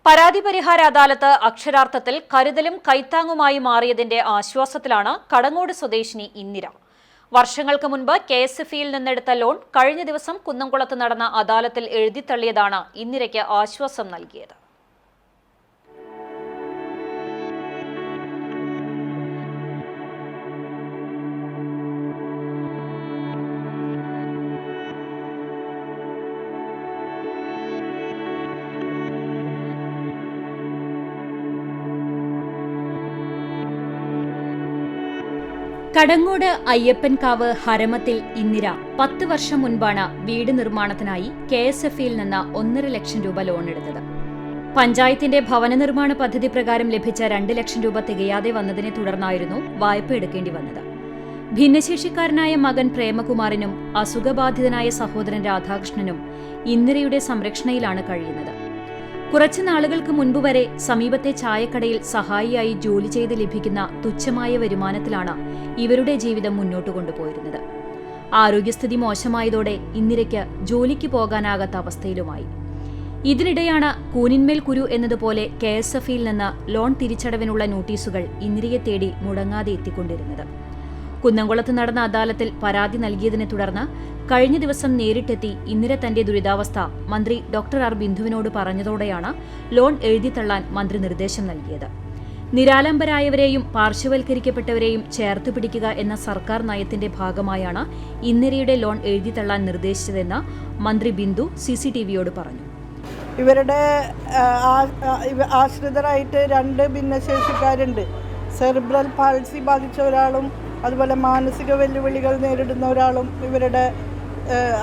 പരാതി പരിഹാര അദാലത്ത് അക്ഷരാർത്ഥത്തിൽ കരുതലും കൈത്താങ്ങുമായി മാറിയതിന്റെ ആശ്വാസത്തിലാണ് കടങ്ങോട് സ്വദേശിനി ഇന്ദിര. വർഷങ്ങൾക്ക് മുൻപ് KSFE-യിൽ നിന്നെടുത്ത ലോൺ കഴിഞ്ഞ ദിവസം കുന്നംകുളത്ത് നടന്ന അദാലത്തിൽ എഴുതിത്തള്ളിയതാണ് ഇന്ദിരയ്ക്ക് ആശ്വാസം നൽകിയത്. കടങ്ങോട് അയ്യപ്പൻകാവ് ഹരമത്തിൽ ഇന്ദിര 10 വർഷം മുൻപാണ് വീട് നിർമ്മാണത്തിനായി KSFE-യിൽ നിന്ന് 1.5 ലക്ഷം രൂപ ലോൺ എടുത്തത്. പഞ്ചായത്തിന്റെ ഭവന നിർമ്മാണ പദ്ധതി പ്രകാരം ലഭിച്ച 2 ലക്ഷം രൂപ തികയാതെ വന്നതിനെ തുടർന്നായിരുന്നു വായ്പ എടുക്കേണ്ടി വന്നത്. ഭിന്നശേഷിക്കാരനായ മകൻ പ്രേമകുമാറിനും അസുഖബാധിതനായ സഹോദരൻ രാധാകൃഷ്ണനും ഇന്ദിരയുടെ സംരക്ഷണയിലാണ് കഴിയുന്നത്. കുറച്ചു നാളുകൾക്ക് മുൻപ് വരെ സമീപത്തെ ചായക്കടയിൽ സഹായിയായി ജോലി ചെയ്ത് ലഭിക്കുന്ന തുച്ഛമായ വരുമാനത്തിലാണ് ഇവരുടെ ജീവിതം മുന്നോട്ട് കൊണ്ടുപോയിരുന്നത്. ആരോഗ്യസ്ഥിതി മോശമായതോടെ ഇന്ദിരയ്ക്ക് ജോലിക്ക് പോകാനാകാത്ത അവസ്ഥയിലുമായി. ഇതിനിടെയാണ് കൂനിന്മേൽ കുരു എന്നതുപോലെ KSFE-യിൽ നിന്ന് ലോൺ തിരിച്ചടവിനുള്ള നോട്ടീസുകൾ ഇന്ദിരയെ തേടി മുടങ്ങാതെ എത്തിക്കൊണ്ടിരുന്നത്. കുന്നംകുളത്ത് നടന്ന അദാലത്തിൽ പരാതി നൽകിയതിനെ തുടർന്ന് കഴിഞ്ഞ ദിവസം നേരിട്ടെത്തി ഇന്ദിര തന്റെ ദുരിതാവസ്ഥ മന്ത്രി ഡോക്ടർ ആർ ബിന്ദുവിനോട് പറഞ്ഞതോടെയാണ് ലോൺ എഴുതിത്തള്ളാൻ മന്ത്രി നിർദ്ദേശം നൽകിയത്. നിരാലംബരായവരെയും പാർശ്വവൽക്കരിക്കപ്പെട്ടവരെയും ചേർത്തുപിടിക്കുക എന്ന സർക്കാർ നയത്തിന്റെ ഭാഗമായാണ് ഇന്ദിരയുടെ ലോൺ എഴുതിത്തള്ളാൻ നിർദ്ദേശിച്ചതെന്ന് മന്ത്രി ബിന്ദു CCTV-യോട് പറഞ്ഞു. ഇവരുടെ ആശ്രിതരായിട്ട് 2 ഭിന്നശേഷിക്കാരുണ്ട്. സെറിബ്രൽ പാൾസി ബാധിച്ച ഒരാളും അതുപോലെ മാനസിക വെല്ലുവിളികൾ നേരിടുന്ന ഒരാളും ഇവരുടെ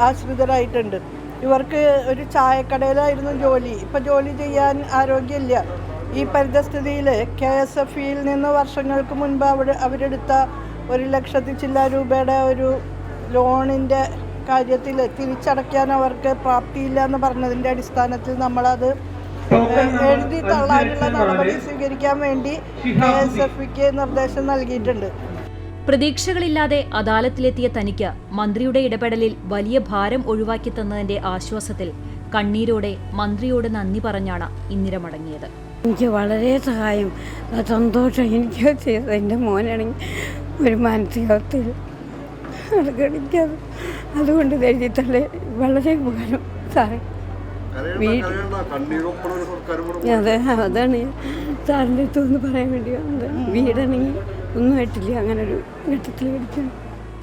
ആശ്രിതരായിട്ടുണ്ട്. ഇവർക്ക് ഒരു ചായക്കടയിലായിരുന്നു ജോലി. ഇപ്പം ജോലി ചെയ്യാൻ ആരോഗ്യമില്ല. ഈ പരിതസ്ഥിതിയിൽ KSFE-യിൽ നിന്ന് വർഷങ്ങൾക്ക് മുൻപ് അവരെടുത്ത 1 ലക്ഷത്തി ചില്ല രൂപയുടെ ഒരു ലോണിൻ്റെ കാര്യത്തിൽ തിരിച്ചടയ്ക്കാൻ അവർക്ക് പ്രാപ്തിയില്ല എന്ന് പറഞ്ഞതിൻ്റെ അടിസ്ഥാനത്തിൽ നമ്മളത് എഴുതി തള്ളാനുള്ള നടപടി സ്വീകരിക്കാൻ വേണ്ടി KSFE-ക്ക് നിർദ്ദേശം നൽകിയിട്ടുണ്ട്. പ്രതീക്ഷകളില്ലാതെ അദാലത്തിലെത്തിയ തനിക്ക് മന്ത്രിയുടെ ഇടപെടലിൽ വലിയ ഭാരം ഒഴിവാക്കി തന്നതിന്റെ ആശ്വാസത്തിൽ കണ്ണീരോടെ മന്ത്രിയോട് നന്ദി പറഞ്ഞാണ് ഇന്ദിര മടങ്ങിയത്. എനിക്ക് വളരെ സഹായം സന്തോഷം എനിക്ക് ചെയ്തത്. എൻ്റെ മോനാണെങ്കിൽ ഒരു മാനസികാവസ്ഥയിൽ ഗണിക്കാതെ അതുകൊണ്ട് എഴുതിത്തള്ളേ വളരെ ഉപകാരം സാറേ. അതാണ് സാറിൻ്റെ അടുത്തൊന്ന് പറയാൻ വേണ്ടി വന്നത്. വീടാണെങ്കിൽ ഒന്നും ആയിട്ടില്ല, അങ്ങനെ ഒരു ഘട്ടത്തിൽ പഠിക്കണം.